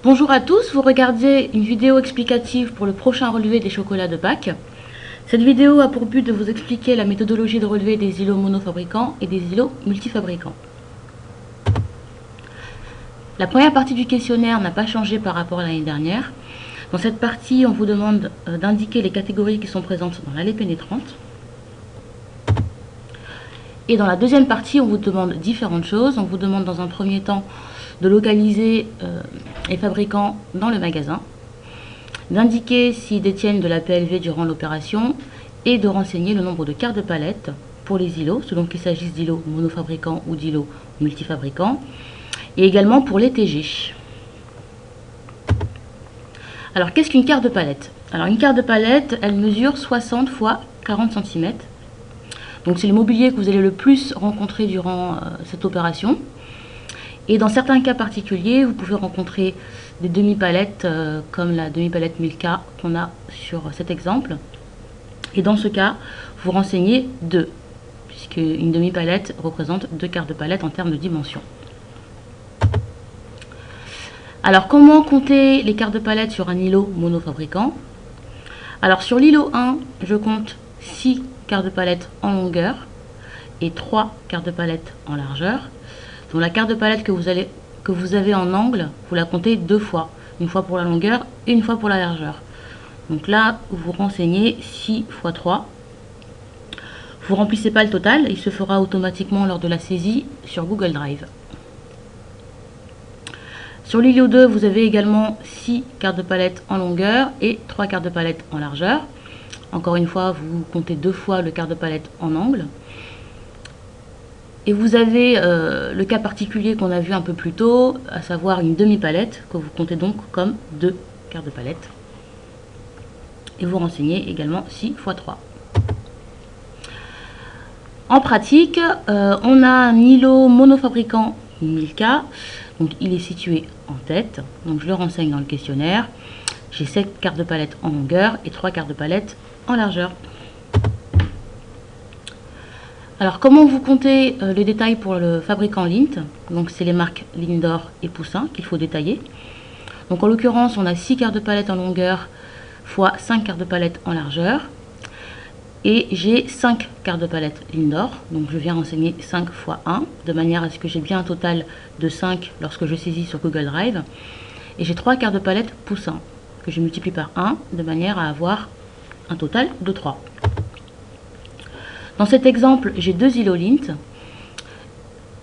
Bonjour à tous, vous regardez une vidéo explicative pour le prochain relevé des chocolats de Pâques. Cette vidéo a pour but de vous expliquer la méthodologie de relevé des îlots monofabricants et des îlots multifabricants. La première partie du questionnaire n'a pas changé par rapport à l'année dernière. Dans cette partie, on vous demande d'indiquer les catégories qui sont présentes dans l'allée pénétrante. Et dans la deuxième partie, on vous demande différentes choses. On vous demande dans un premier temps de localiser les fabricants dans le magasin, d'indiquer s'ils détiennent de la PLV durant l'opération et de renseigner le nombre de cartes de palette pour les îlots, selon qu'il s'agisse d'îlots monofabricants ou d'îlots multifabricants, et également pour les TG. Alors, qu'est-ce qu'une carte de palette? Alors, une carte de palette, elle mesure 60 x 40 cm. Donc, c'est le mobilier que vous allez le plus rencontrer durant cette opération. Et dans certains cas particuliers, vous pouvez rencontrer des demi-palettes comme la demi-palette Milka qu'on a sur cet exemple. Et dans ce cas, vous renseignez 2, puisque une demi-palette représente 2 cartes de palette en termes de dimension. Alors, comment compter les cartes de palette sur un îlot monofabricant? Alors, sur l'îlot 1, je compte 6 cartes de palette en longueur et 3 cartes de palette en largeur. Donc, la carte de palette que vous avez en angle, vous la comptez 2 fois. Une fois pour la longueur et une fois pour la largeur. Donc là, vous renseignez 6 x 3. Vous ne remplissez pas le total, il se fera automatiquement lors de la saisie sur Google Drive. Sur l'îlot 2, vous avez également 6 cartes de palette en longueur et 3 cartes de palette en largeur. Encore une fois, vous comptez 2 fois le quart de palette en angle. Et vous avez le cas particulier qu'on a vu un peu plus tôt, à savoir une demi-palette, que vous comptez donc comme 2 quarts de palette. Et vous renseignez également 6 x 3. En pratique, on a un îlot monofabricant Milka. Donc il est situé en tête, donc je le renseigne dans le questionnaire. J'ai 7 cartes de palette en longueur et 3 cartes de palette en largeur. Alors comment vous comptez le détail pour le fabricant Lindt? Donc c'est les marques Lindor et Poussin qu'il faut détailler. Donc en l'occurrence on a 6 cartes de palette en longueur fois 5 cartes de palette en largeur. Et j'ai 5 cartes de palette Lindor, donc je viens renseigner 5 x 1, de manière à ce que j'ai bien un total de 5 lorsque je saisis sur Google Drive. Et j'ai 3 cartes de palette Poussin, que je multiplie par 1, de manière à avoir un total de 3. Dans cet exemple, j'ai 2 îlots Lindt.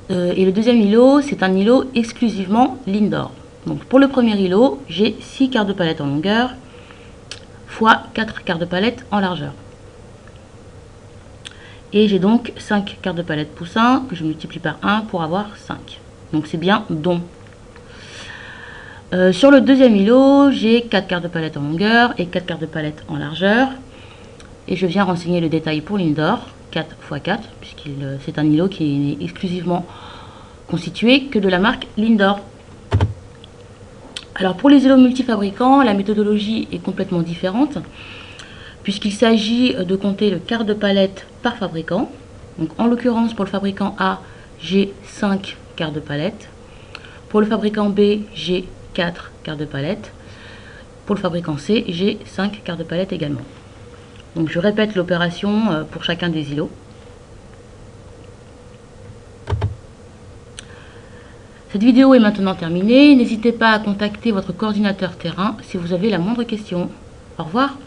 Et le deuxième îlot, c'est un îlot exclusivement Lindor. Donc pour le premier îlot, j'ai 6 cartes de palette en longueur, fois 4 cartes de palette en largeur. Et j'ai donc 5 cartes de palette Poussin que je multiplie par 1 pour avoir 5. Donc c'est bien dont. Sur le deuxième îlot, j'ai 4 cartes de palette en longueur et 4 cartes de palette en largeur. Et je viens renseigner le détail pour Lindor, 4 x 4, puisque c'est un îlot qui n'est exclusivement constitué que de la marque Lindor. Alors pour les îlots multifabricants, la méthodologie est complètement différente, puisqu'il s'agit de compter le quart de palette par fabricant. Donc en l'occurrence, pour le fabricant A, j'ai 5 quarts de palette. Pour le fabricant B, j'ai 4 quarts de palette. Pour le fabricant C, j'ai 5 quarts de palette également. Donc je répète l'opération pour chacun des îlots. Cette vidéo est maintenant terminée. N'hésitez pas à contacter votre coordinateur terrain si vous avez la moindre question. Au revoir.